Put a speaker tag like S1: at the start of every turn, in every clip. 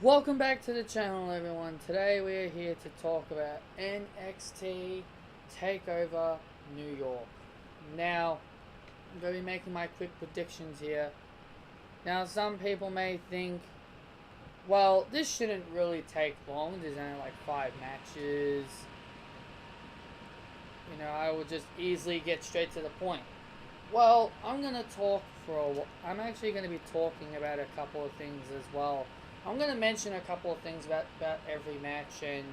S1: Welcome back to the channel, everyone. Today we are here to talk about NXT Takeover New York. Now, I'm going to be making my quick predictions here. Now, some people may think, well, this shouldn't really take long. There's only like 5 matches. You know, I will just easily get straight to the point. Well, I'm actually going to be talking about a couple of things as well. I'm going to mention a couple of things about every match and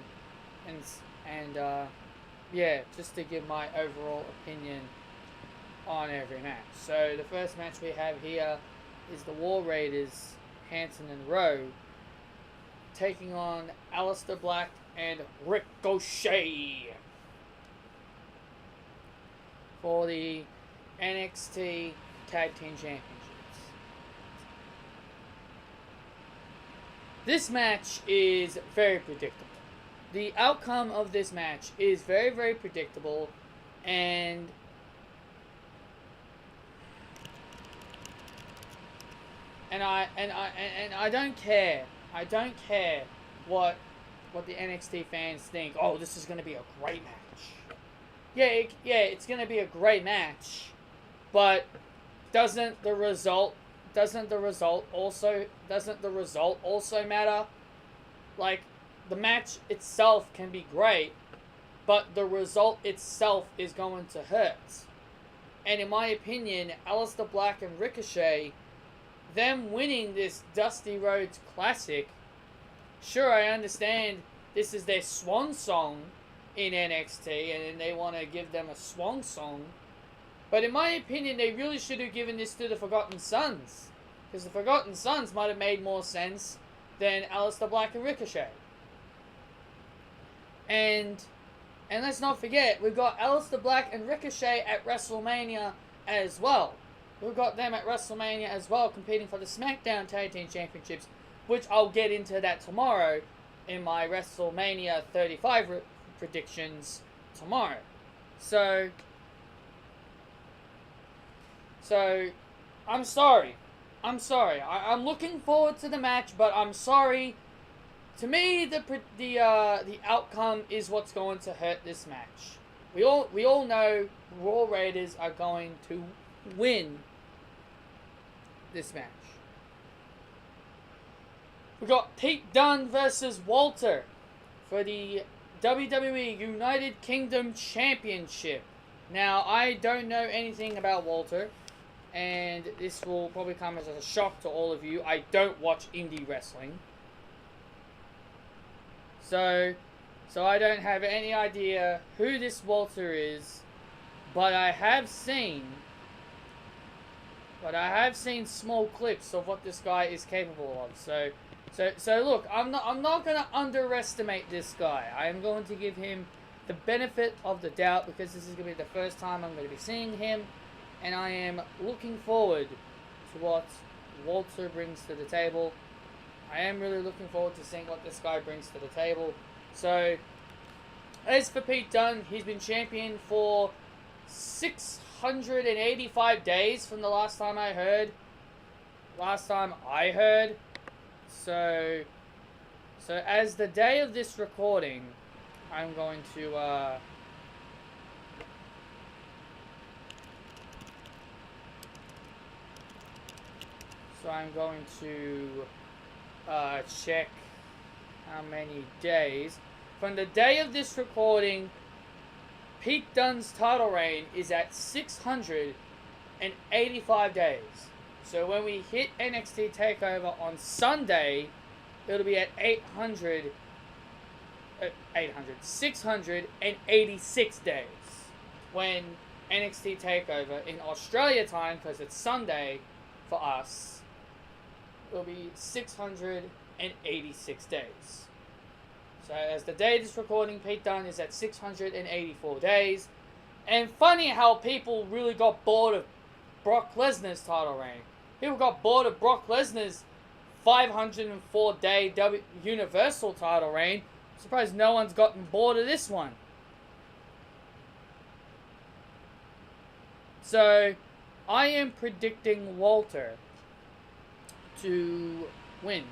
S1: yeah, just to give my overall opinion on every match. So the first match we have here is the War Raiders, Hanson and Rowe, taking on Aleister Black and Ricochet for the NXT Tag Team Championships. This match is very predictable. The outcome of this match is very, very predictable, and I don't care. I don't care what the NXT fans think. Oh, this is going to be a great match. Yeah, it's going to be a great match, but doesn't the result also matter? Like, the match itself can be great, but the result itself is going to hurt. And in my opinion, Aleister Black and Ricochet, them winning this Dusty Rhodes Classic, sure, I understand this is their swan song in NXT, and they want to give them a swan song. But in my opinion, they really should have given this to the Forgotten Sons. Because the Forgotten Sons might have made more sense than Aleister Black and Ricochet. And let's not forget, we've got Aleister Black and Ricochet at WrestleMania as well. We've got them at WrestleMania as well, competing for the SmackDown Tag Team Championships, which I'll get into that tomorrow in my WrestleMania 35 predictions tomorrow. So, I'm sorry. I'm looking forward to the match, but I'm sorry. To me, the outcome is what's going to hurt this match. We all know Raw Raiders are going to win this match. We got Pete Dunne versus Walter for the WWE United Kingdom Championship. Now, I don't know anything about Walter, and this will probably come as a shock to all of you. I don't watch indie wrestling. So I don't have any idea who this Walter is, but I have seen small clips of what this guy is capable of. So look, I'm not going to underestimate this guy. I am going to give him the benefit of the doubt, because this is going to be the first time I'm going to be seeing him, and I am looking forward to what Walter brings to the table. I am really looking forward to seeing what this guy brings to the table. So, as for Pete Dunne, he's been champion for 685 days from the last time I heard. So as the day of this recording, I'm going to check how many days. From the day of this recording, Pete Dunne's title reign is at 685 days. So when we hit NXT Takeover on Sunday, it'll be at 686 days. When NXT Takeover in Australia time, because it's Sunday for us, it'll be 686 days. So as the day of this recording, Pete Dunne is at 684 days. And funny how people really got bored of Brock Lesnar's title reign. People got bored of Brock Lesnar's 504-day Universal title reign. I'm surprised no one's gotten bored of this one. So, I am predicting Walter to win.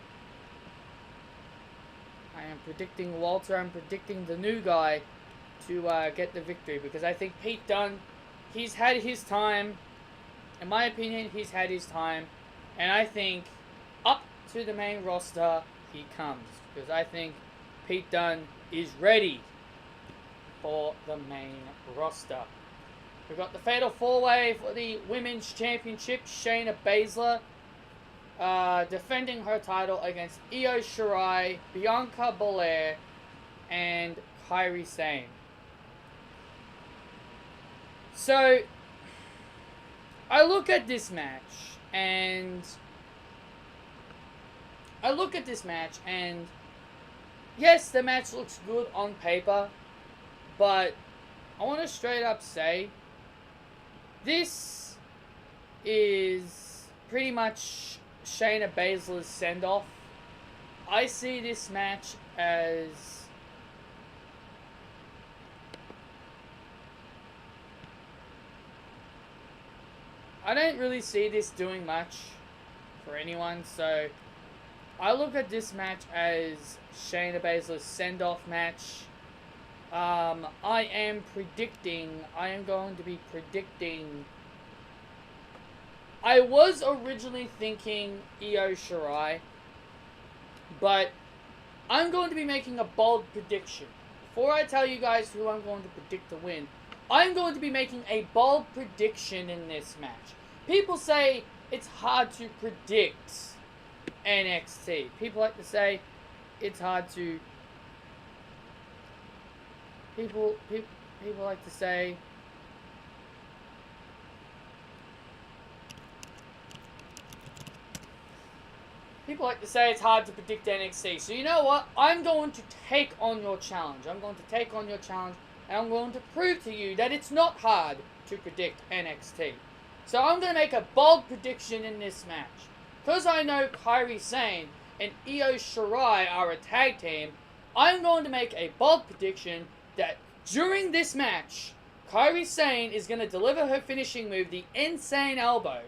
S1: I am predicting Walter. I'm predicting the new guy to get the victory, because I think Pete Dunne, he's had his time. In my opinion, he's had his time. And I think up to the main roster he comes, because I think Pete Dunne is ready for the main roster. We've got the Fatal 4-Way for the Women's Championship. Shayna Baszler defending her title against Io Shirai, Bianca Belair, and Kairi Sane. So, I look at this match, and yes, the match looks good on paper, but I want to straight up say, this is pretty much Shayna Baszler's send-off. I see this match as I don't really see this doing much for anyone, so I look at this match as Shayna Baszler's send-off match. I am going to be predicting. I was originally thinking Io Shirai, but I'm going to be making a bold prediction. Before I tell you guys who I'm going to predict to win, I'm going to be making a bold prediction in this match. People say it's hard to predict NXT. People like to say it's hard to... People like to say... People like to say it's hard to predict NXT. So you know what? I'm going to take on your challenge. And I'm going to prove to you that it's not hard to predict NXT. So I'm going to make a bold prediction in this match. Because I know Kairi Sane and Io Shirai are a tag team, I'm going to make a bold prediction that during this match, Kairi Sane is going to deliver her finishing move, the Insane Elbow.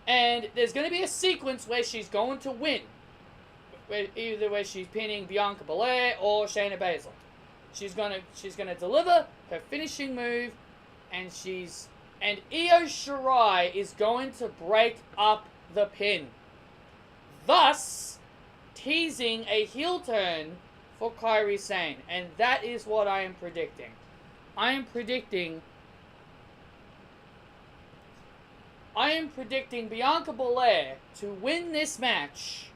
S1: And there's going to be a sequence where she's going to win. Either where she's pinning Bianca Belair or Shayna Baszler. She's gonna deliver her finishing move, and Io Shirai is going to break up the pin, thus teasing a heel turn for Kairi Sane, and that is what I am predicting. I am predicting Bianca Belair to win this match,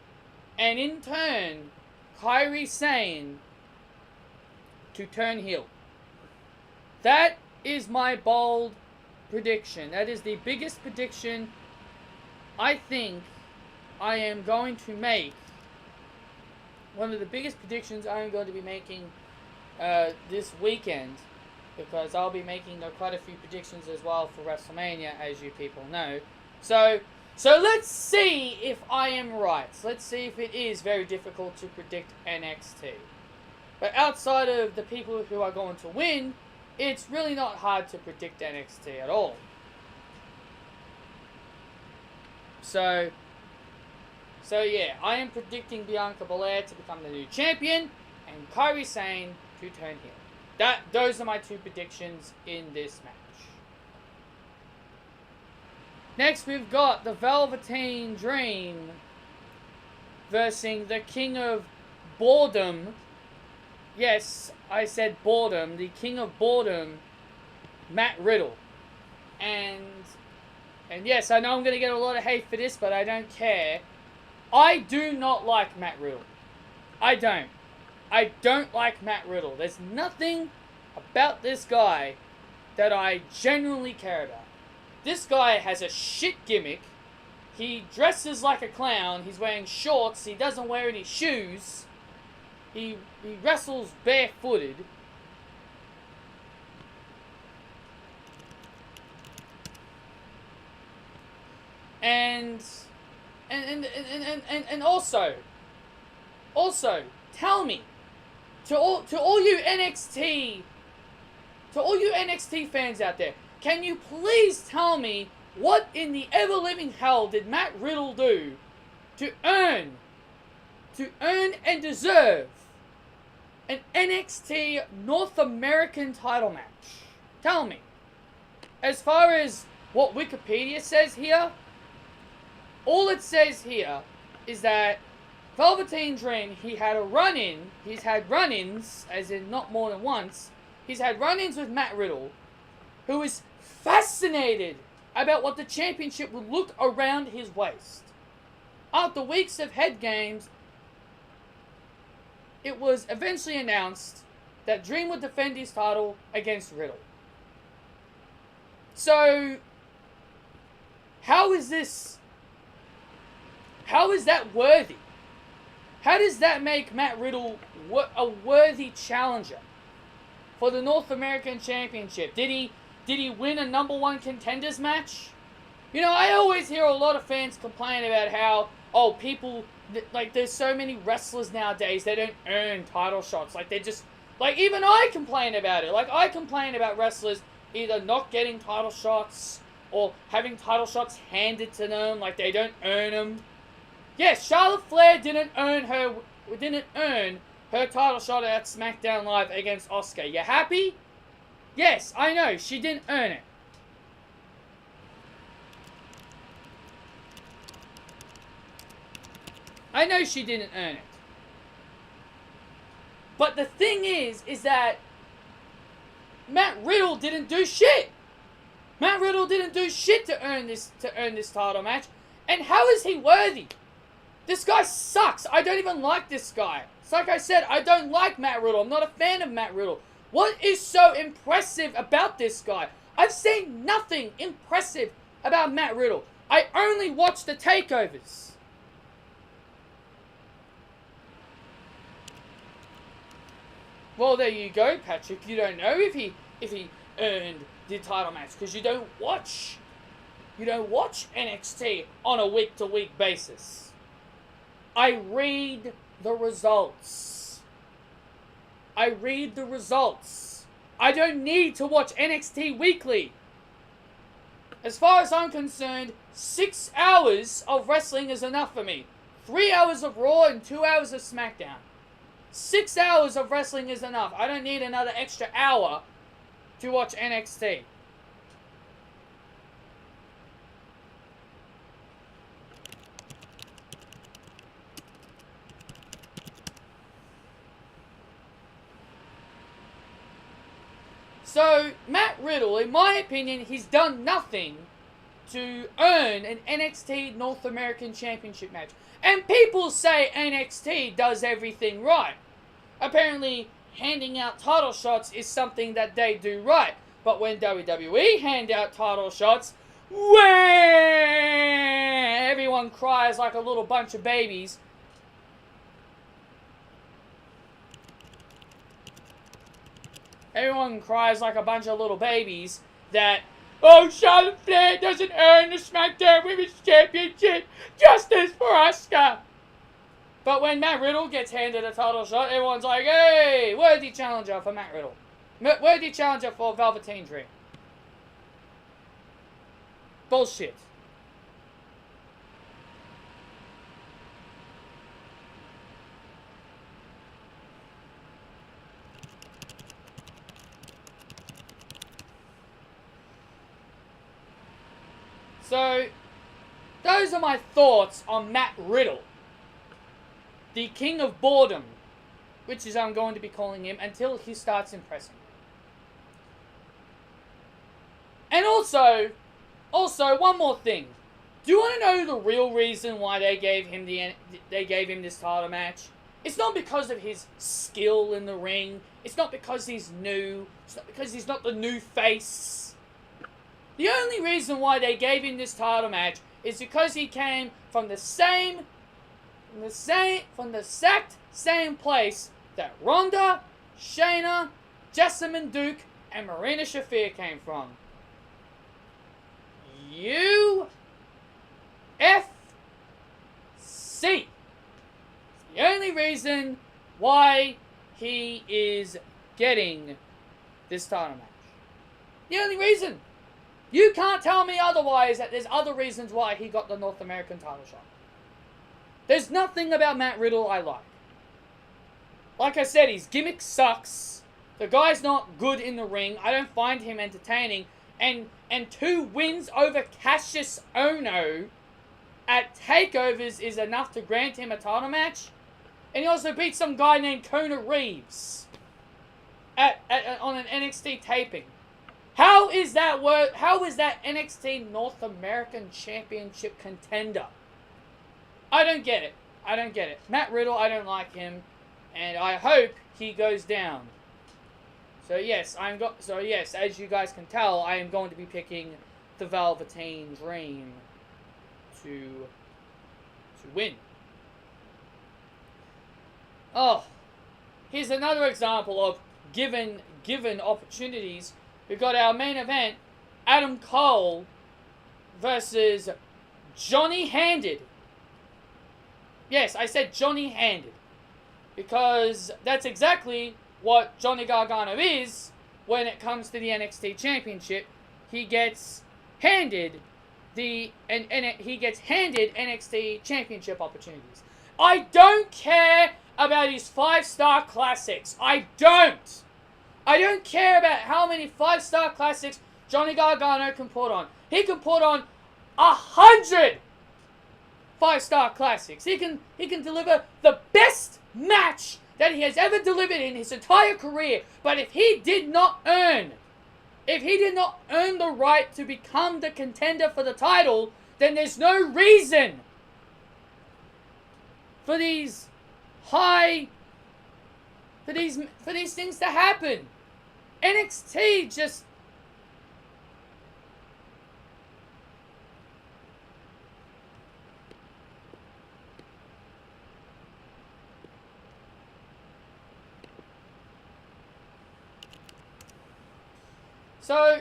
S1: and in turn, Kairi Sane to turn heel. That is my bold prediction. That is the biggest prediction I think I am going to make. One of the biggest predictions I am going to be making this weekend, because I'll be making quite a few predictions as well for WrestleMania, as you people know. So let's see if I am right. Let's see if it is very difficult to predict NXT. But outside of the people who are going to win, it's really not hard to predict NXT at all. So yeah, I am predicting Bianca Belair to become the new champion, and Kairi Sane to turn heel. Those are my two predictions in this match. Next, we've got the Velveteen Dream versus the King of Boredom. Yes, I said boredom. The King of Boredom, Matt Riddle. And yes, I know I'm going to get a lot of hate for this, but I don't care. I do not like Matt Riddle. I don't like Matt Riddle. There's nothing about this guy that I genuinely care about. This guy has a shit gimmick. He dresses like a clown. He's wearing shorts. He doesn't wear any shoes. He wrestles barefooted. And also tell me, to all you NXT fans out there, can you please tell me what in the ever living hell did Matt Riddle do to earn to earn and deserve an NXT North American title match? Tell me. As far as what Wikipedia says here, all it says here is that Velveteen Dream, he's had run-ins, as in not more than once, he's had run-ins with Matt Riddle, who is fascinated about what the championship would look around his waist. After weeks of head games, it was eventually announced that Dream would defend his title against Riddle. So, how is that worthy? How does that make Matt Riddle a worthy challenger for the North American Championship? Did he win a number one contenders match? You know, I always hear a lot of fans complain about how, people, like, there's so many wrestlers nowadays, they don't earn title shots. Like, they just, like, even I complain about it. Like, I complain about wrestlers either not getting title shots or having title shots handed to them, like they don't earn them. Yes, Charlotte Flair didn't earn her title shot at SmackDown Live against Asuka. You happy? Yes, I know, she didn't earn it. I know she didn't earn it. But the thing is that Matt Riddle didn't do shit. Matt Riddle didn't do shit to earn this title match. And how is he worthy? This guy sucks. I don't even like this guy. It's like I said, I don't like Matt Riddle. I'm not a fan of Matt Riddle. What is so impressive about this guy? I've seen nothing impressive about Matt Riddle. I only watch the takeovers. Well, there you go, Patrick. You don't know if he earned the title match because you don't watch NXT on a week-to-week basis. I read the results. I don't need to watch NXT weekly. As far as I'm concerned, 6 hours of wrestling is enough for me. 3 hours of Raw and 2 hours of SmackDown. 6 hours of wrestling is enough. I don't need another extra hour to watch NXT. So, Matt Riddle, in my opinion, he's done nothing to earn an NXT North American Championship match. And people say NXT does everything right. Apparently, handing out title shots is something that they do right. But when WWE hand out title shots, everyone cries like a little bunch of babies. Everyone cries like a bunch of little babies that, Charlotte Flair doesn't earn the SmackDown Women's Championship. Justice for Asuka. But when Matt Riddle gets handed a title shot, everyone's like, hey, worthy challenger for Matt Riddle. Worthy challenger for Velveteen Dream. Bullshit. So, those are my thoughts on Matt Riddle. The King of Boredom, which is I'm going to be calling him until he starts impressing. And also, one more thing. Do you want to know the real reason why they gave him this title match? It's not because of his skill in the ring. It's not because he's new. It's not because he's not the new face. The only reason why they gave him this title match is because he came from the exact same place that Ronda, Shayna, Jessamine Duke, and Marina Shafir came from. UFC. The only reason why he is getting this title match. The only reason. You can't tell me otherwise that there's other reasons why he got the North American title shot. There's nothing about Matt Riddle I like. Like I said, his gimmick sucks. The guy's not good in the ring. I don't find him entertaining. And 2 wins over Cassius Ohno at takeovers is enough to grant him a title match. And he also beat some guy named Kona Reeves on an NXT taping. How is that NXT North American Championship contender? I don't get it. Matt Riddle, I don't like him, and I hope he goes down. So yes, as you guys can tell, I am going to be picking the Velveteen Dream to win. Oh, here's another example of given opportunities. We've got our main event, Adam Cole versus Johnny Handed. Yes, I said Johnny Handed, because that's exactly what Johnny Gargano is when it comes to the NXT Championship. He gets handed NXT Championship opportunities. I don't care about his 5-star classics. I don't care about how many 5-star classics Johnny Gargano can put on. He can put on 100 5-star classics. He can deliver the best match that he has ever delivered in his entire career. But if he did not earn the right to become the contender for the title, then there's no reason for these things to happen. NXT just... So,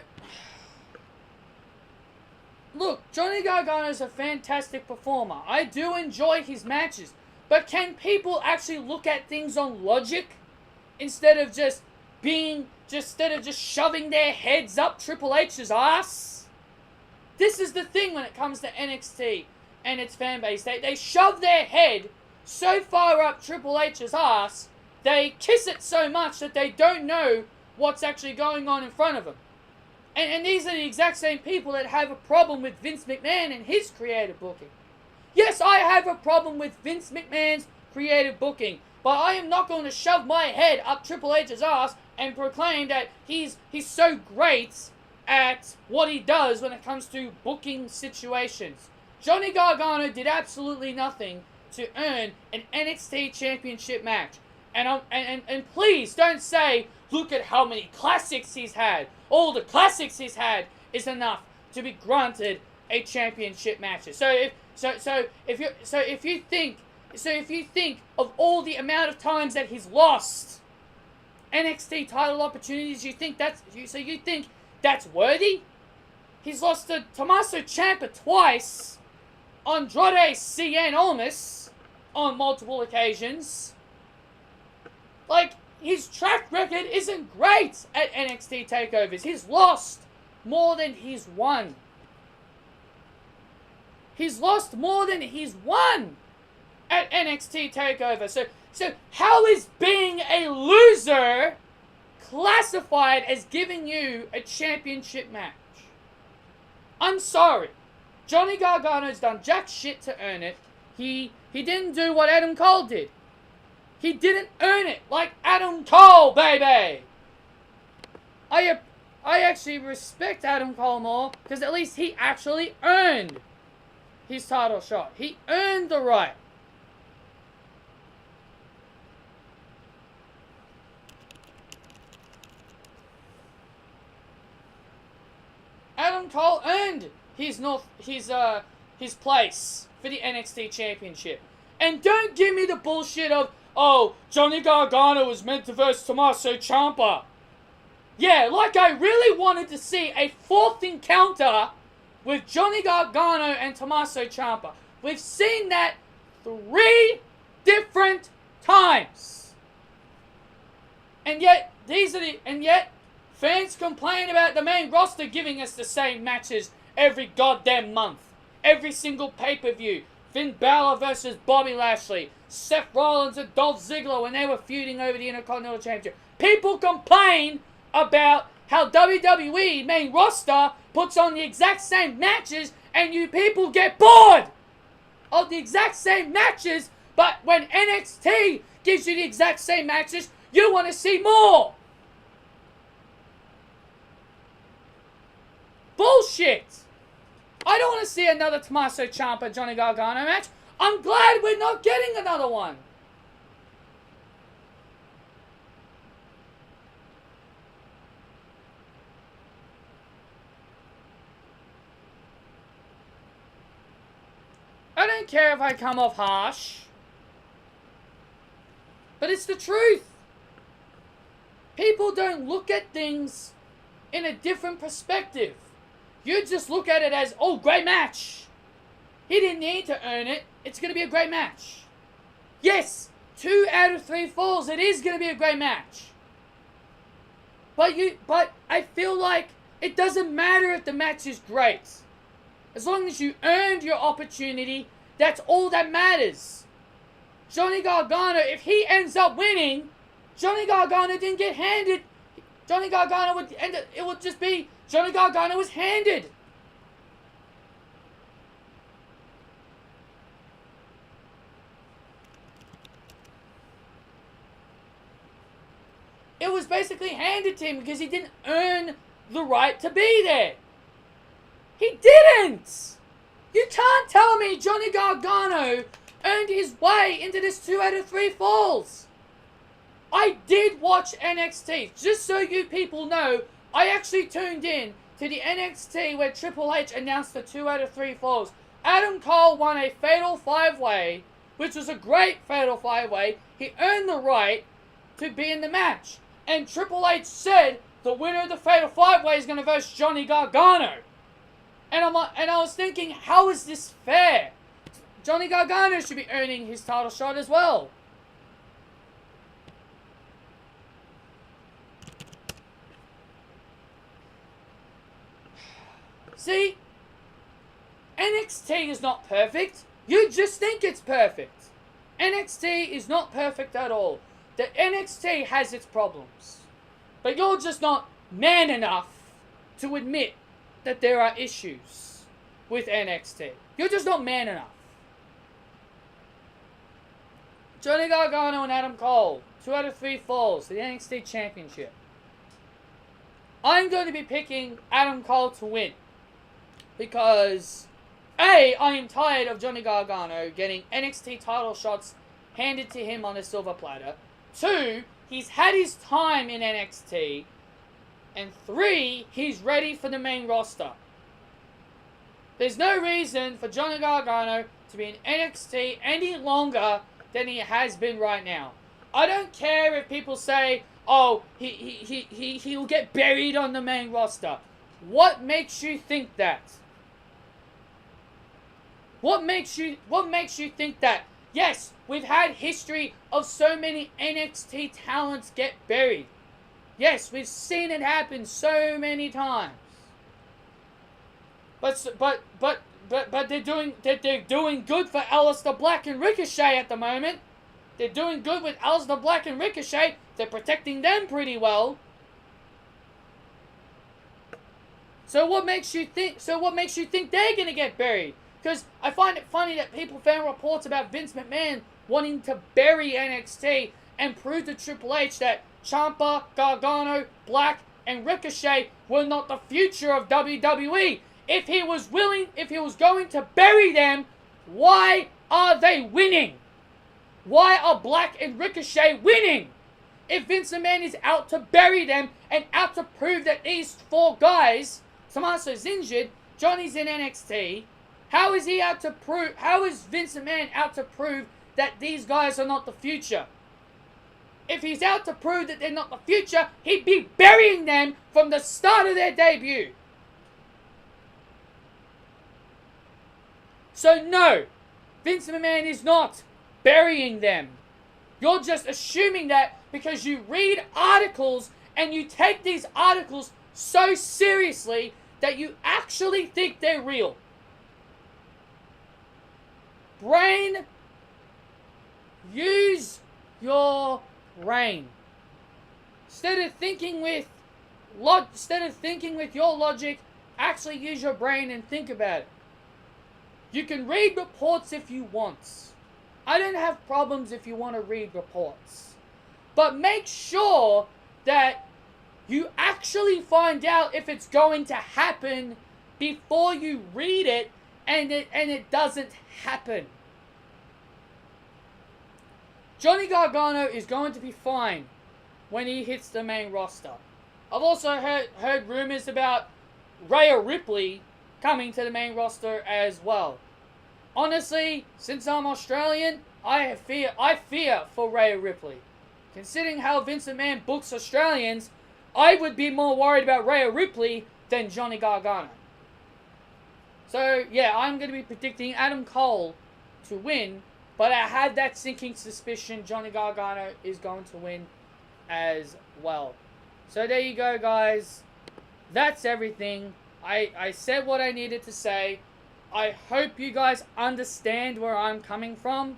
S1: look, Johnny Gargano is a fantastic performer. I do enjoy his matches. But can people actually look at things on logic instead of just shoving their heads up Triple H's ass? This is the thing when it comes to NXT and its fan base. They shove their head so far up Triple H's ass, they kiss it so much that they don't know what's actually going on in front of them. And these are the exact same people that have a problem with Vince McMahon and his creative booking. Yes, I have a problem with Vince McMahon's creative booking, but I am not going to shove my head up Triple H's ass and proclaim that he's so great at what he does when it comes to booking situations. Johnny Gargano did absolutely nothing to earn an NXT Championship match. And please don't say, look at how many classics he's had. All the classics he's had is enough to be granted a championship match. So if you think of all the amount of times that he's lost NXT title opportunities, you think that's worthy? He's lost to Tommaso Ciampa twice, Andrade Cien Almas on multiple occasions. Like, his track record isn't great at NXT takeovers. He's lost more than he's won. He's lost more than he's won at NXT takeover. So how is being a loser classified as giving you a championship match? I'm sorry. Johnny Gargano's done jack shit to earn it. He didn't do what Adam Cole did. He didn't earn it like Adam Cole, baby! I actually respect Adam Cole more, because at least he actually earned his title shot. He earned the right. Adam Cole earned his place for the NXT Championship. And don't give me the bullshit of, oh, Johnny Gargano was meant to verse Tommaso Ciampa. Yeah, like I really wanted to see a 4th encounter with Johnny Gargano and Tommaso Ciampa. We've seen that 3 different times. And yet fans complain about the main roster giving us the same matches every goddamn month. Every single pay-per-view. Finn Balor versus Bobby Lashley, Seth Rollins and Dolph Ziggler when they were feuding over the Intercontinental Championship. People complain about how WWE main roster puts on the exact same matches and you people get bored of the exact same matches, but when NXT gives you the exact same matches, you want to see more. Bullshit. I don't want to see another Tommaso Ciampa Johnny Gargano match. I'm glad we're not getting another one. I don't care if I come off harsh, but it's the truth. People don't look at things in a different perspective. You just look at it as, oh, great match. He didn't need to earn it. It's going to be a great match. Yes, 2 out of 3 falls. It is going to be a great match. But I feel like it doesn't matter if the match is great. As long as you earned your opportunity, that's all that matters. Johnny Gargano, if he ends up winning, Johnny Gargano didn't get handed. Johnny Gargano would end it. It would just be Johnny Gargano was handed. It was basically handed to him because he didn't earn the right to be there. He didn't! You can't tell me Johnny Gargano earned his way into this 2 out of 3 falls. I did watch NXT. Just so you people know, I actually tuned in to the NXT where Triple H announced the 2 out of 3 falls. Adam Cole won a Fatal 5-Way, which was a great Fatal 5-Way. He earned the right to be in the match. And Triple H said the winner of the Fatal 5-Way is going to verse Johnny Gargano. And I was thinking, how is this fair? Johnny Gargano should be earning his title shot as well. See? NXT is not perfect. You just think it's perfect. NXT is not perfect at all. The NXT has its problems. But you're just not man enough to admit that there are issues with NXT. You're just not man enough. Johnny Gargano and Adam Cole, 2 out of 3 falls to the NXT Championship. I'm going to be picking Adam Cole to win. Because, A, I am tired of Johnny Gargano getting NXT title shots handed to him on a silver platter. 2, he's had his time in NXT. And 3, he's ready for the main roster. There's no reason for Johnny Gargano to be in NXT any longer than he has been right now. I don't care if people say, oh, he'll get buried on the main roster. What makes you think that? What makes you think that? Yes, we've had history of so many NXT talents get buried. Yes, we've seen it happen so many times. But they're doing good for Aleister Black and Ricochet at the moment. They're doing good with Aleister Black and Ricochet. They're protecting them pretty well. So what makes you think they're gonna get buried? Because I find it funny that people found reports about Vince McMahon wanting to bury NXT and prove to Triple H that Ciampa, Gargano, Black, and Ricochet were not the future of WWE. If he was going to bury them, why are they winning? Why are Black and Ricochet winning? If Vince McMahon is out to bury them and out to prove that these 4 guys, Tommaso's injured, Johnny's in NXT, how is Vince McMahon out to prove that these guys are not the future? If he's out to prove that they're not the future, he'd be burying them from the start of their debut. So no, Vince McMahon is not burying them. You're just assuming that because you read articles and you take these articles so seriously that you actually think they're real. brain. Use your brain. Instead of thinking with your logic, actually use your brain and think about it. You can read reports if you want. I don't have problems if you want to read reports. But make sure that you actually find out if it's going to happen before you read it and it doesn't happen. Johnny Gargano is going to be fine when he hits the main roster. I've also heard rumors about Rhea Ripley coming to the main roster as well. Honestly, since I'm Australian, I fear for Rhea Ripley. Considering how Vince McMahon books Australians, I would be more worried about Rhea Ripley than Johnny Gargano. So, yeah, I'm going to be predicting Adam Cole to win, but I had that sinking suspicion Johnny Gargano is going to win as well. So there you go, guys. That's everything. I said what I needed to say. I hope you guys understand where I'm coming from.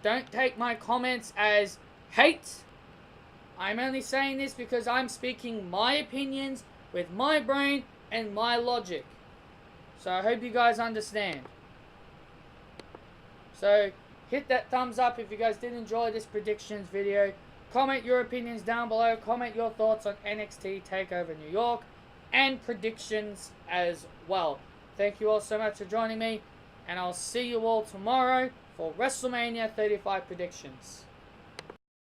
S1: Don't take my comments as hate. I'm only saying this because I'm speaking my opinions with my brain and my logic. So I hope you guys understand. So hit that thumbs up if you guys did enjoy this predictions video. Comment your opinions down below. Comment your thoughts on NXT Takeover New York and predictions as well. Thank you all so much for joining me, and I'll see you all tomorrow for WrestleMania 35 predictions.